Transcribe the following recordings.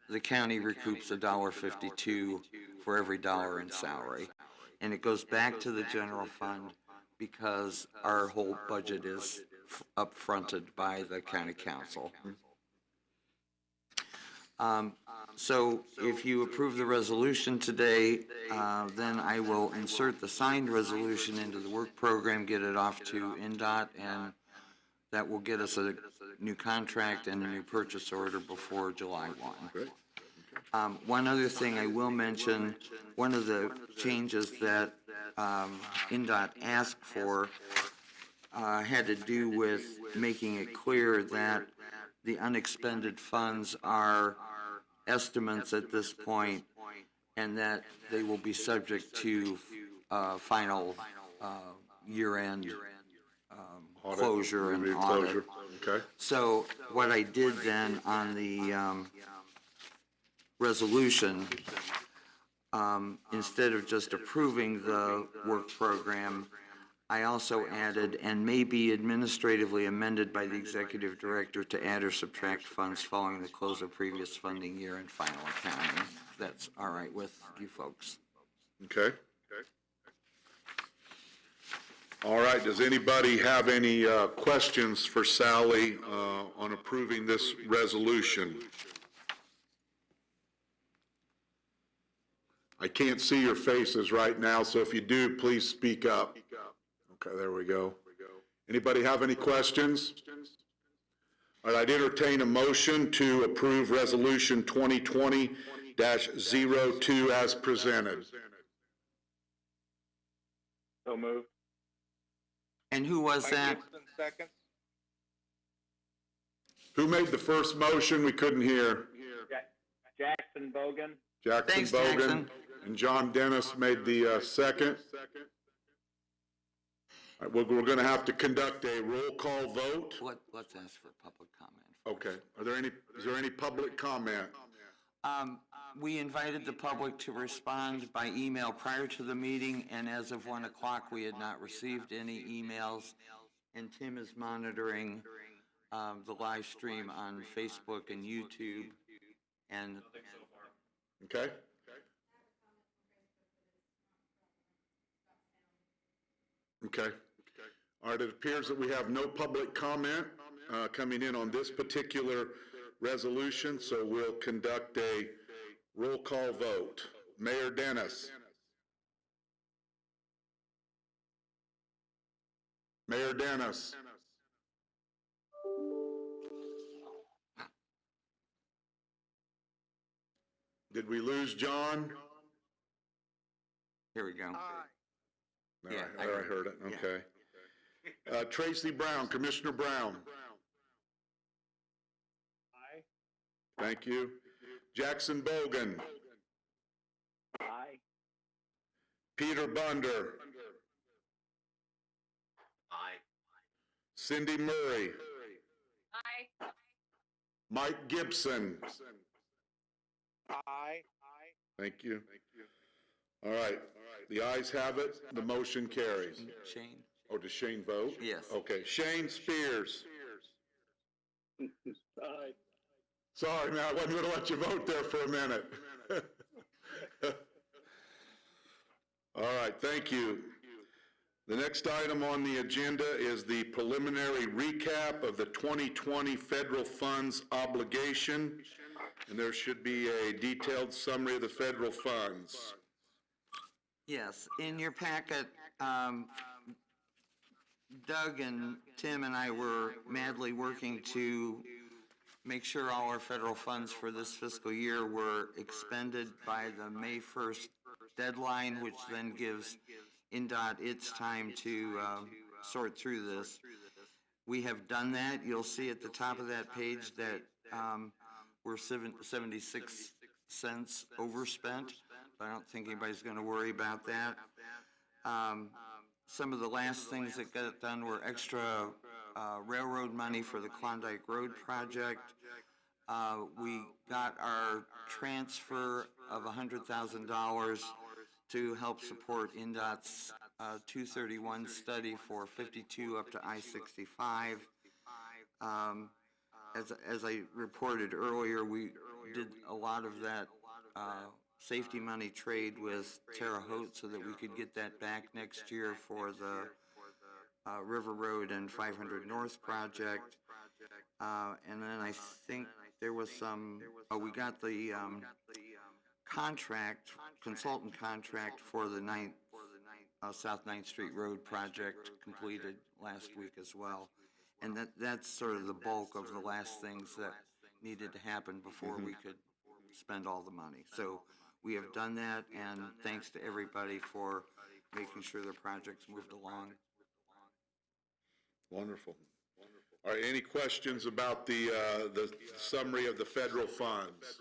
the county recoups $1.52 for every dollar in salary. And it goes back to the general fund because our whole budget is upfronted by the county council. So if you approve the resolution today, then I will insert the signed resolution into the work program, get it off to NDOT, and that will get us a new contract and a new purchase order before July 1. Great. One other thing I will mention, one of the changes that NDOT asked for had to do with making it clear that the unexpended funds are estimates at this point, and that they will be subject to final year-end closure and audit. Okay. So what I did then on the resolution, instead of just approving the work program, I also added, and may be administratively amended by the executive director to add or subtract funds following the close of previous funding year and final accounting. If that's all right with you folks. Okay. All right, does anybody have any questions for Sally on approving this resolution? I can't see your faces right now, so if you do, please speak up. Okay, there we go. Anybody have any questions? All right, I'd entertain a motion to approve Resolution 2020-02 as presented. So moved. And who was that? Second. Who made the first motion? We couldn't hear. Jackson Bogan. Jackson Thanks, Bogan. Jackson. And John Dennis made the second. All right, we're going to have to conduct a roll call vote. Let's ask for public comment. Okay. Is there any public comment? We invited the public to respond by email prior to the meeting, and as of 1 o'clock, we had not received any emails. And Tim is monitoring the live stream on Facebook and YouTube. And Okay. Okay. All right, it appears that we have no public comment coming in on this particular resolution, so we'll conduct a roll call vote. Mayor Dennis. Mayor Dennis. Did we lose John? here we go. No, Yeah, I heard it, yeah. okay. Tracy Brown, Commissioner Brown. Aye. Thank you. Jackson Bogan. Aye. Peter Bunder. Aye. Cindy Murray. Aye. Mike Gibson. Aye. Thank you. All right. The ayes have it. The motion carries. Shane? Oh, does Shane vote? Yes. Okay. Shane Spears. Aye. Sorry, man, I wasn't going to let you vote there for a minute. All right, thank you. The next item on the agenda is the preliminary recap of the 2020 federal funds obligation, and there should be a detailed summary of the federal funds. Yes, in your packet, Doug and Tim and I were madly working to make sure all our federal funds for this fiscal year were expended by the May 1st deadline, which then gives NDOT its time to sort through this. We have done that. You'll see at the top of that page that we're 76 cents overspent, but I don't think anybody's going to worry about that. Some of the last things that got done were extra railroad money for the Klondike Road project. We got our transfer of $100,000 to help support NDOT's 231 study for 52 up to I-65. As I reported earlier, we did a lot of that, safety money trade with Terre Haute so that we could get that back next year for the, River Road and 500 North project. And then I think there was some, oh, we got the, contract, consultant contract for the South 9th Street Road project completed last week as well. And that's sort of the bulk of the last things that needed to happen before we could spend all the money. So we have done that, and thanks to everybody for making sure the project's moved along. Wonderful. All right, any questions about the summary of the federal funds?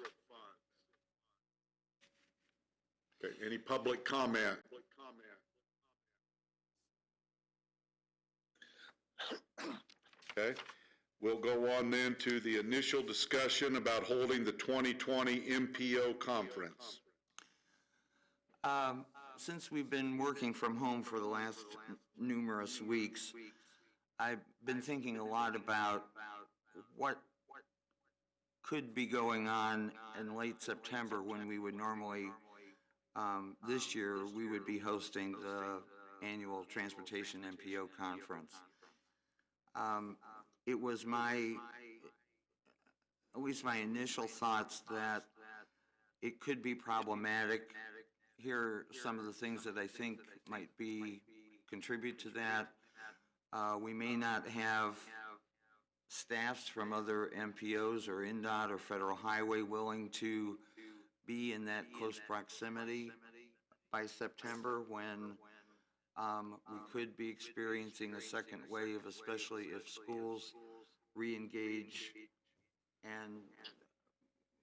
Okay, any public comment? Okay, we'll go on then to the initial discussion about holding the 2020 MPO conference. Since we've been working from home for the last numerous weeks, I've been thinking a lot about what could be going on in late September when we would normally, this year, we would be hosting the annual Transportation MPO conference. It was at least my initial thoughts that it could be problematic. Here are some of the things that I think might contribute to that. We may not have staffs from other MPOs or NDOT or Federal Highway willing to be in that close proximity by September when we could be experiencing a second wave, especially if schools re-engage. And,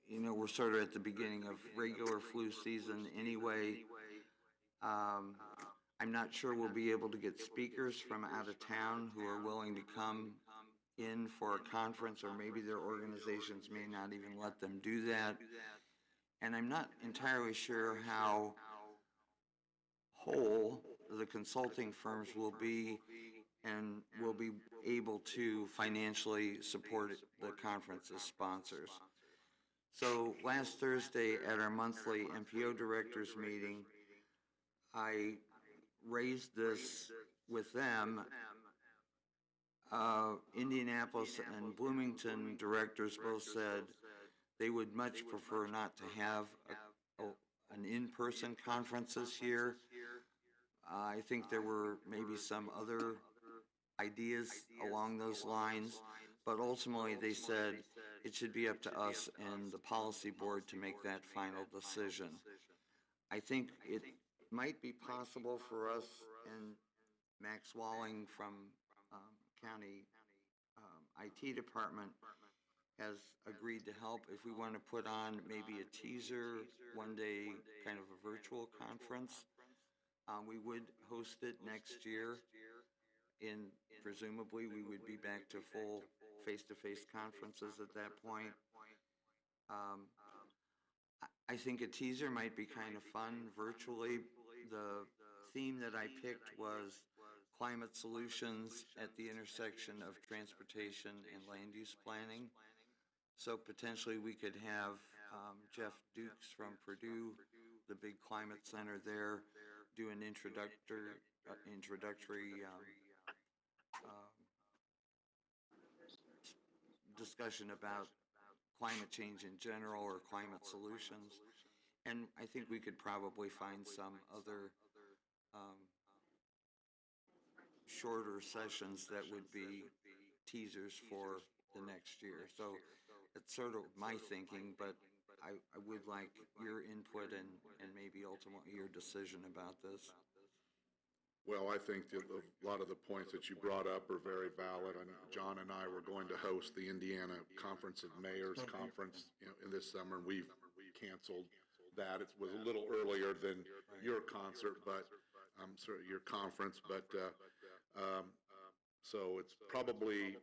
you know, we're sort of at the beginning of regular flu season anyway. I'm not sure we'll be able to get speakers from out of town who are willing to come in for a conference, or maybe their organizations may not even let them do that. And I'm not entirely sure how whole the consulting firms will be and will be able to financially support the conference as sponsors. So last Thursday at our monthly MPO directors meeting, I raised this with them. Indianapolis and Bloomington directors both said they would much prefer not to have an in-person conference this year. I think there were maybe some other ideas along those lines, but ultimately they said it should be up to us and the policy board to make that final decision. I think it might be possible for us, and Max Walling from County IT Department has agreed to help if we want to put on maybe a teaser, one-day kind of a virtual conference. We would host it next year. Presumably we would be back to full face-to-face conferences at that point. I think a teaser might be kind of fun virtually. The theme that I picked was climate solutions at the intersection of transportation and land use planning. So potentially we could have Jeff Dukes from Purdue, the big climate center there, do an introductory discussion about climate change in general or climate solutions. And I think we could probably find some other shorter sessions that would be teasers for the next year. So it's sort of my thinking, but I would like your input and maybe ultimately your decision about this. Well, I think that a lot of the points that you brought up are very valid. And John and I were going to host the Indiana Conference of Mayors Conference in this summer. We've canceled that. It was a little earlier than your concert, but your conference. But so it's probably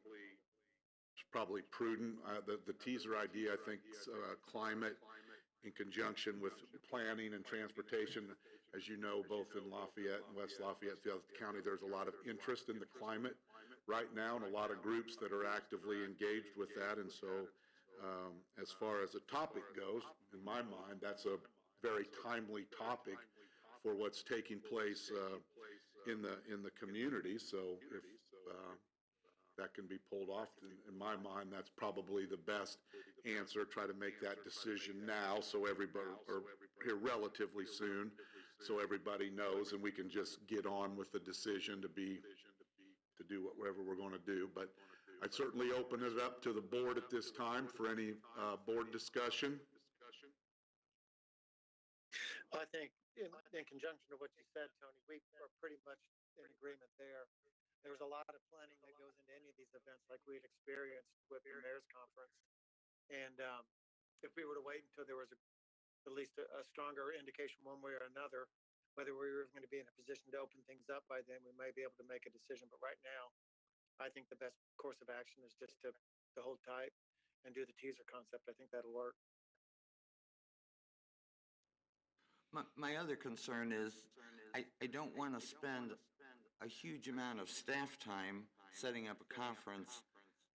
prudent. The teaser idea, I think, climate in conjunction with planning and transportation. As you know, both in Lafayette and West Lafayette, the other county, there's a lot of interest in the climate right now, and a lot of groups that are actively engaged with that. And so as far as the topic goes, in my mind, that's a very timely topic for what's taking place in the community. So if that can be pulled off, in my mind, that's probably the best answer. Try to make that decision now, so everybody, or here relatively soon, so everybody knows, and we can just get on with the decision to do whatever we're going to do. But I'd certainly open it up to the board at this time for any board discussion. Well, I think in conjunction to what you said, Tony, we are pretty much in agreement there. There's a lot of planning that goes into any of these events, like we had experienced with the mayor's conference. And if we were to wait until there was at least a stronger indication one way or another, whether we were going to be in a position to open things up by then, we may be able to make a decision. But right now, I think the best course of action is just to hold tight and do the teaser concept. I think that'll work. My other concern is I don't want to spend a huge amount of staff time setting up a conference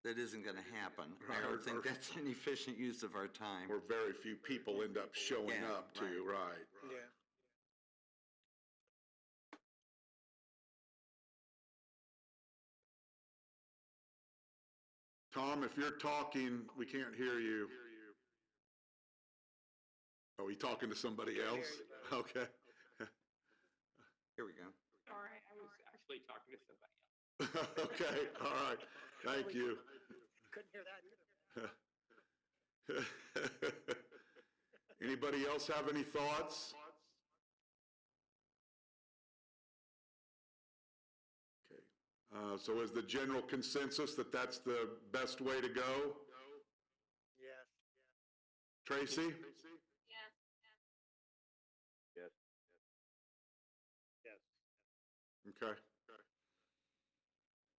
that isn't going to happen. I don't think that's an efficient use of our time. Or very few people end up showing up too, right? Yeah. Tom, if you're talking, we can't hear you. Are we talking to somebody else? Okay. Here we go. Sorry, I was actually talking to somebody else. Okay, all right. Thank you. Couldn't hear that either. Anybody else have any thoughts? Okay. So is the general consensus that that's the best way to go? Yes. Tracy? Yes. Okay.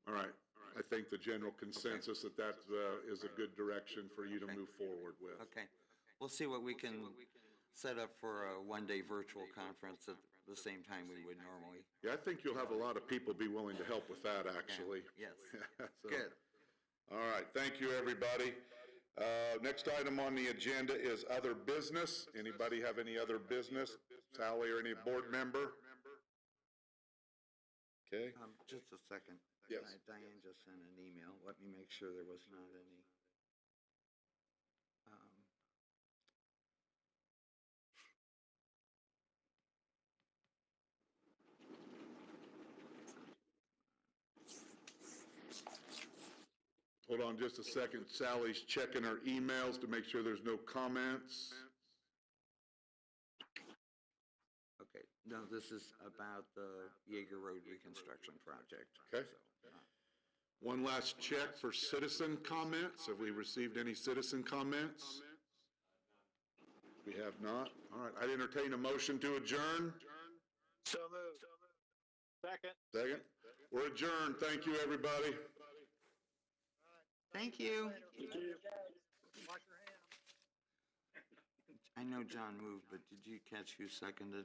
All right. I think the general consensus that is a good direction for you to move forward with. Okay. We'll see what we can set up for a one-day virtual conference at the same time we would normally. Yeah, I think you'll have a lot of people be willing to help with that, actually. Yes. So, Good. all right. Thank you, everybody. Next item on the agenda is other business. Anybody have any other business? Sally or any board member? Okay. Just a second. Yes. Diane just sent an email. Let me make sure there was not any. Hold on just a second. Sally's checking her emails to make sure there's no comments. Okay, no, this is about the Yeager Road reconstruction project. Okay. So, One last check for citizen comments. Have we received any citizen comments? We have not. All right, I'd entertain a motion to adjourn. So moved. Second. Second. We're adjourned. Thank you, everybody. Thank you. Wash your hands. I know John moved, but did you catch who seconded?